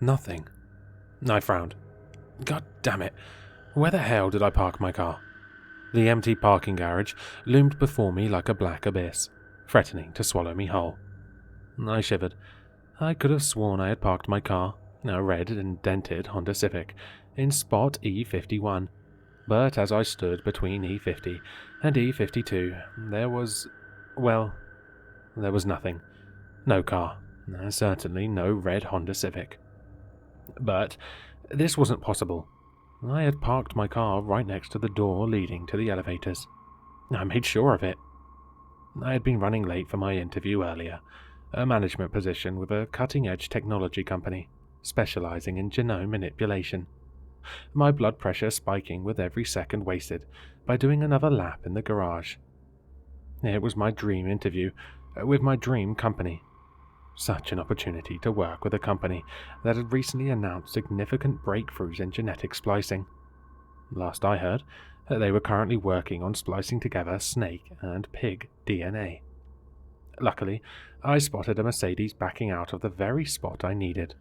Nothing. I frowned. God damn it. Where the hell did I park my car? The empty parking garage loomed before me like a black abyss, threatening to swallow me whole. I shivered. I could have sworn I had parked my car, a red and dented Honda Civic, in spot E51, but as I stood between E50 and E52, there was nothing. No car, and certainly no red Honda Civic. But this wasn't possible. I had parked my car right next to the door leading to the elevators. I made sure of it. I had been running late for my interview earlier, a management position with a cutting-edge technology company, specializing in genome manipulation. My blood pressure spiking with every second wasted by doing another lap in the garage. It was my dream interview, with my dream company. Such an opportunity to work with a company that had recently announced significant breakthroughs in genetic splicing. Last I heard, they were currently working on splicing together snake and pig DNA. Luckily, I spotted a Mercedes backing out of the very spot I needed,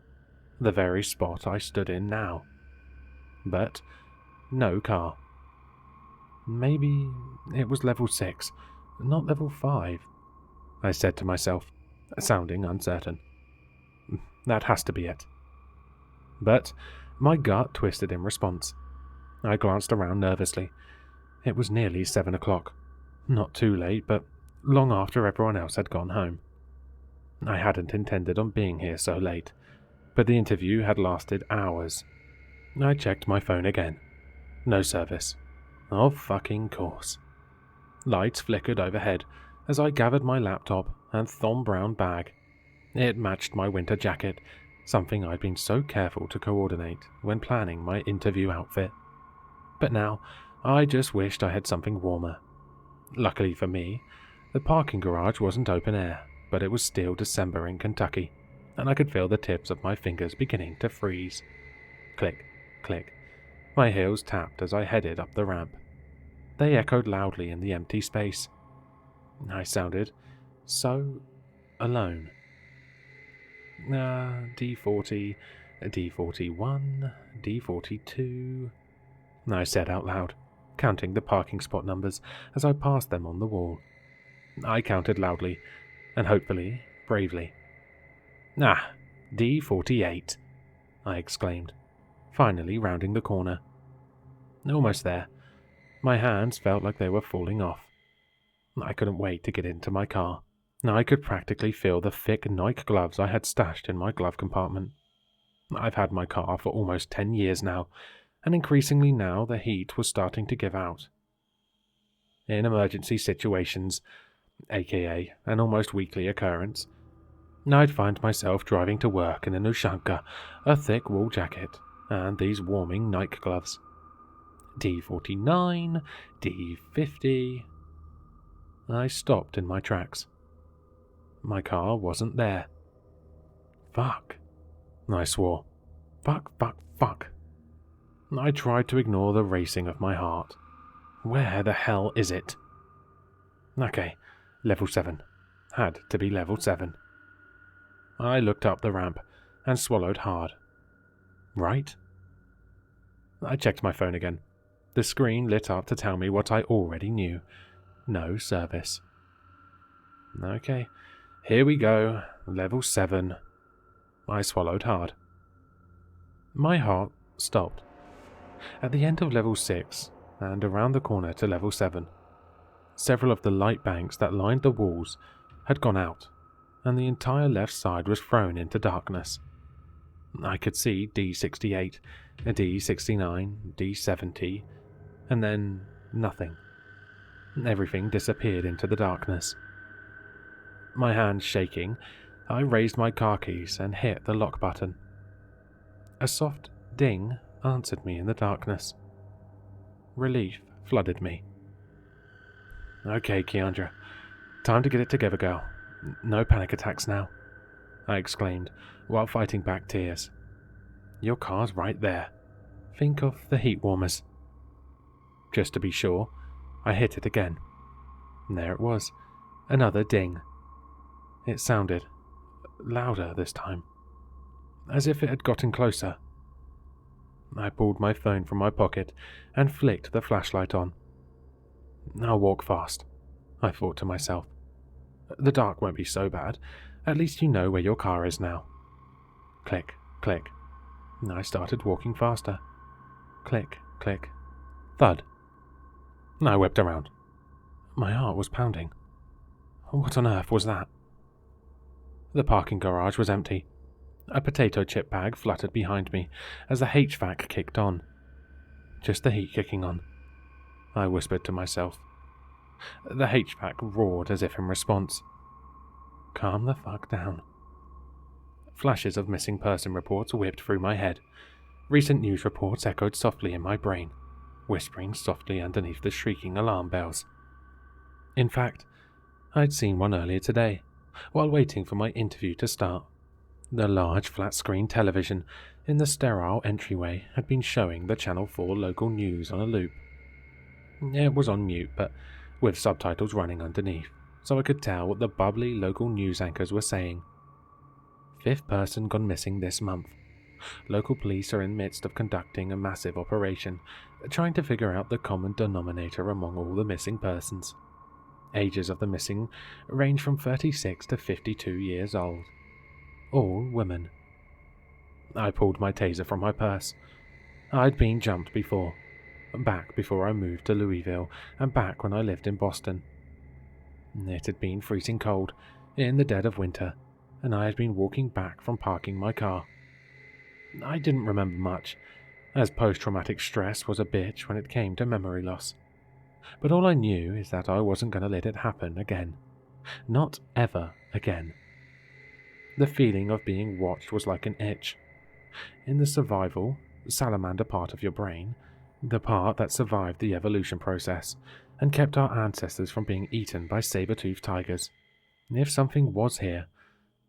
the very spot I stood in now. But no car. Maybe it was level 6, not level 5, I said to myself, sounding uncertain. That has to be it. But my gut twisted in response. I glanced around nervously. It was nearly 7 o'clock. Not too late, but long after everyone else had gone home. I hadn't intended on being here so late, but the interview had lasted hours. I checked my phone again. No service. Of fucking course. Lights flickered overhead as I gathered my laptop and thorn-brown bag. It matched my winter jacket, something I'd been so careful to coordinate when planning my interview outfit. But now, I just wished I had something warmer. Luckily for me, the parking garage wasn't open air, but it was still December in Kentucky, and I could feel the tips of my fingers beginning to freeze. Click, click. My heels tapped as I headed up the ramp. They echoed loudly in the empty space. I sounded so alone. D40, D41, D42, I said out loud, counting the parking spot numbers as I passed them on the wall. I counted loudly, and hopefully, bravely. D48, I exclaimed, finally rounding the corner. Almost there. My hands felt like they were falling off. I couldn't wait to get into my car. I could practically feel the thick Nike gloves I had stashed in my glove compartment. I've had my car for almost 10 years now, and increasingly now the heat was starting to give out. In emergency situations, aka an almost weekly occurrence, I'd find myself driving to work in an Ushanka, a thick wool jacket, and these warming Nike gloves. D49, D50... I stopped in my tracks. My car wasn't there. Fuck, I swore. Fuck, fuck, fuck. I tried to ignore the racing of my heart. Where the hell is it? Okay, level 7. Had to be level 7. I looked up the ramp and swallowed hard. Right? I checked my phone again. The screen lit up to tell me what I already knew. No service. Okay, here we go. Level 7. I swallowed hard. My heart stopped. At the end of level 6, and around the corner to level 7, several of the light banks that lined the walls had gone out, and the entire left side was thrown into darkness. I could see D68, D69, D70, and then nothing. Everything disappeared into the darkness. My hands shaking, I raised my car keys and hit the lock button. A soft ding answered me in the darkness. Relief flooded me. Okay, Keandra, time to get it together, girl. No panic attacks now, I exclaimed while fighting back tears. Your car's right there. Think of the heat warmers. Just to be sure, I hit it again. There it was, another ding. It sounded louder this time. as if it had gotten closer. I pulled my phone from my pocket and flicked the flashlight on. I'll walk fast, I thought to myself. The dark won't be so bad. At least you know where your car is now. Click, click. I started walking faster. Click, click. Thud. I whipped around. My heart was pounding. What on earth was that? The parking garage was empty. A potato chip bag fluttered behind me as the HVAC kicked on. Just the heat kicking on, I whispered to myself. The HVAC roared as if in response. Calm the fuck down. Flashes of missing person reports whipped through my head. Recent news reports echoed softly in my brain, whispering softly underneath the shrieking alarm bells. In fact, I'd seen one earlier today, while waiting for my interview to start. The large flat-screen television in the sterile entryway had been showing the Channel 4 local news on a loop. It was on mute, but with subtitles running underneath, so I could tell what the bubbly local news anchors were saying. 5th person gone missing this month. Local police are in the midst of conducting a massive operation, trying to figure out the common denominator among all the missing persons. Ages of the missing range from 36 to 52 years old. All women. I pulled my taser from my purse. I'd been jumped before. Back before I moved to Louisville, and back when I lived in Boston. It had been freezing cold, in the dead of winter, and I had been walking back from parking my car. I didn't remember much, as post-traumatic stress was a bitch when it came to memory loss. But all I knew is that I wasn't going to let it happen again. Not ever again. The feeling of being watched was like an itch. In the survival, salamander part of your brain, the part that survived the evolution process and kept our ancestors from being eaten by saber-toothed tigers. If something was here,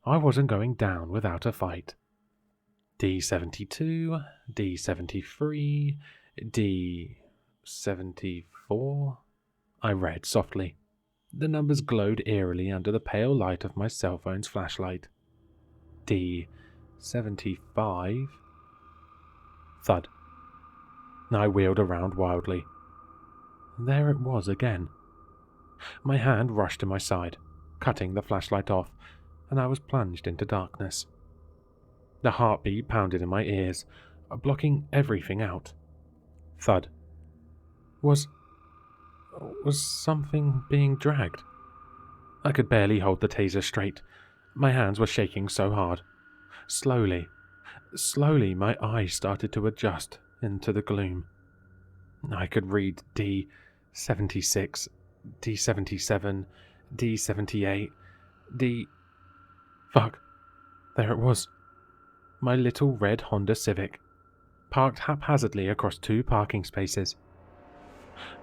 I wasn't going down without a fight. D72, D73, D74, I read softly. The numbers glowed eerily under the pale light of my cell phone's flashlight. D75. Thud. I wheeled around wildly. There it was again. My hand rushed to my side, cutting the flashlight off, and I was plunged into darkness. The heartbeat pounded in my ears, blocking everything out. Thud. Was something being dragged? I could barely hold the taser straight. My hands were shaking so hard. Slowly, my eyes started to adjust into the gloom. I could read D76, D77, D78, Fuck. There it was. My little red Honda Civic, parked haphazardly across 2 parking spaces.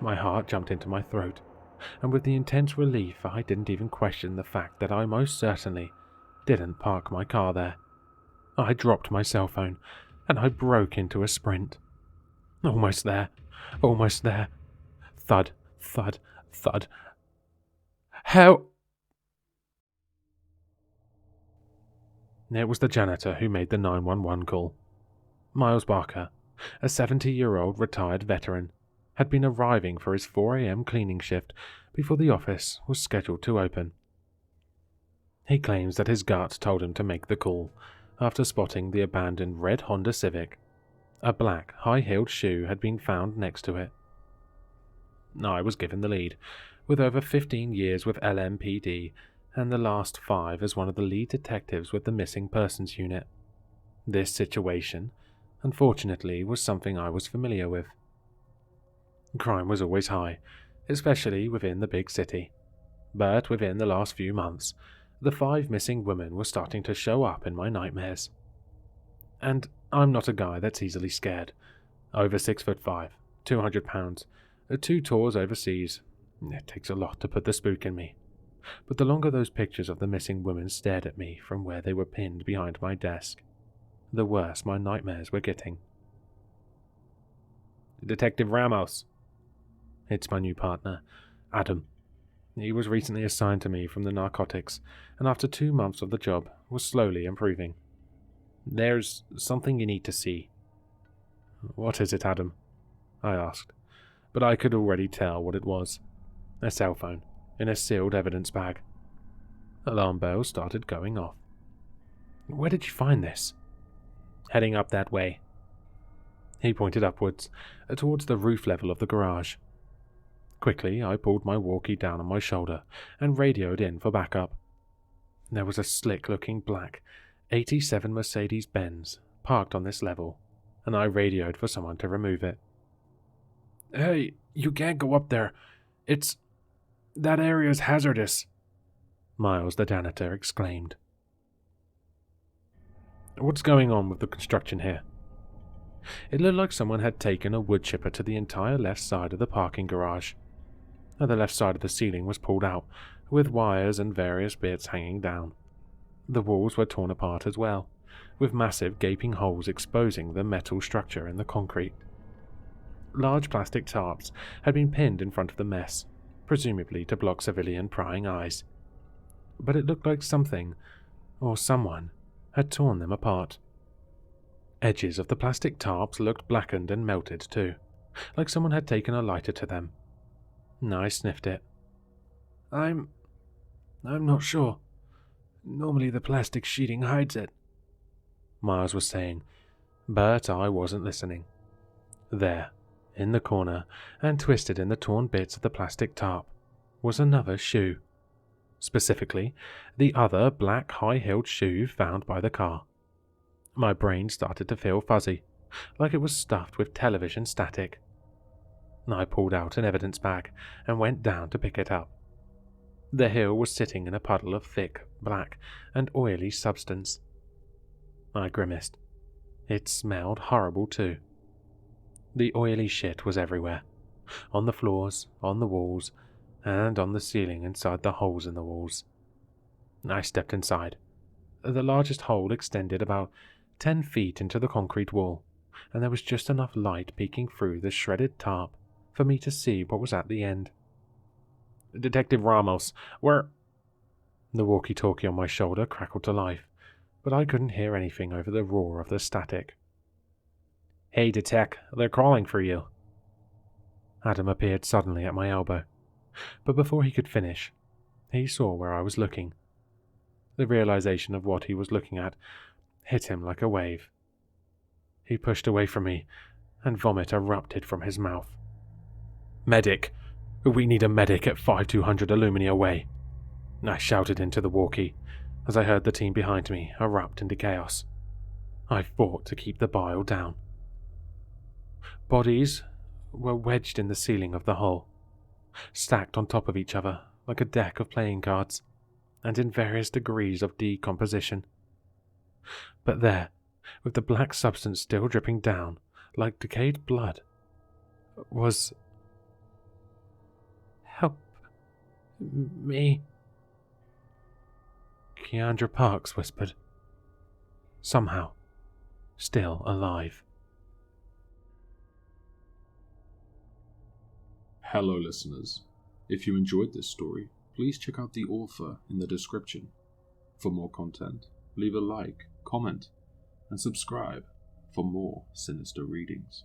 My heart jumped into my throat, and with the intense relief I didn't even question the fact that I most certainly didn't park my car there. I dropped my cell phone, and I broke into a sprint. Almost there. Almost there. Thud, thud, thud. Help! It was the janitor who made the 911 call. Miles Barker, a 70-year-old retired veteran, had been arriving for his 4 a.m. cleaning shift before the office was scheduled to open. He claims that his gut told him to make the call after spotting the abandoned red Honda Civic. A black, high-heeled shoe had been found next to it. I was given the lead, with over 15 years with LMPD and the last 5 as one of the lead detectives with the Missing Persons Unit. This situation, unfortunately, was something I was familiar with. Crime was always high, especially within the big city. But within the last few months, the 5 missing women were starting to show up in my nightmares. And I'm not a guy that's easily scared. Over 6'5", 200 pounds, 2 tours overseas. It takes a lot to put the spook in me. But the longer those pictures of the missing women stared at me from where they were pinned behind my desk, the worse my nightmares were getting. Detective Ramos. It's my new partner, Adam. He was recently assigned to me from the narcotics, and after 2 months of the job, was slowly improving. There's something you need to see. What is it, Adam? I asked, but I could already tell what it was. A cell phone in a sealed evidence bag. Alarm bells started going off. Where did you find this? Heading up that way. He pointed upwards, towards the roof level of the garage. Quickly, I pulled my walkie down on my shoulder and radioed in for backup. There was a slick-looking black 87 Mercedes-Benz parked on this level, and I radioed for someone to remove it. Hey, you can't go up there. That area's hazardous, Miles the janitor exclaimed. What's going on with the construction here? It looked like someone had taken a wood chipper to the entire left side of the parking garage. The left side of the ceiling was pulled out, with wires and various bits hanging down. The walls were torn apart as well, with massive gaping holes exposing the metal structure in the concrete. Large plastic tarps had been pinned in front of the mess, presumably to block civilian prying eyes. But it looked like something, or someone, had torn them apart. Edges of the plastic tarps looked blackened and melted too, like someone had taken a lighter to them. I sniffed it. I'm not sure. Normally the plastic sheeting hides it, Miles was saying, but I wasn't listening. There, in the corner, and twisted in the torn bits of the plastic tarp, was another shoe. Specifically, the other black high-heeled shoe found by the car. My brain started to feel fuzzy, like it was stuffed with television static. I pulled out an evidence bag and went down to pick it up. The heel was sitting in a puddle of thick, black, and oily substance. I grimaced. It smelled horrible too. The oily shit was everywhere, on the floors, on the walls, and on the ceiling inside the holes in the walls. I stepped inside. The largest hole extended about 10 feet into the concrete wall, and there was just enough light peeking through the shredded tarp for me to see what was at the end. Detective Ramos, where... The walkie-talkie on my shoulder crackled to life, but I couldn't hear anything over the roar of the static. Hey, Detec, they're calling for you. Adam appeared suddenly at my elbow, but before he could finish, he saw where I was looking. The realization of what he was looking at hit him like a wave. He pushed away from me, and vomit erupted from his mouth. Medic! We need a medic at 5200 Alumnia Way, I shouted into the walkie, as I heard the team behind me erupt into chaos. I fought to keep the bile down. Bodies were wedged in the ceiling of the hole, stacked on top of each other like a deck of playing cards, and in various degrees of decomposition. But there, with the black substance still dripping down like decayed blood, was... Help me, Keandra Parks whispered. Somehow, still alive. Hello listeners, if you enjoyed this story, please check out the author in the description. For more content, leave a like, comment, and subscribe for more sinister readings.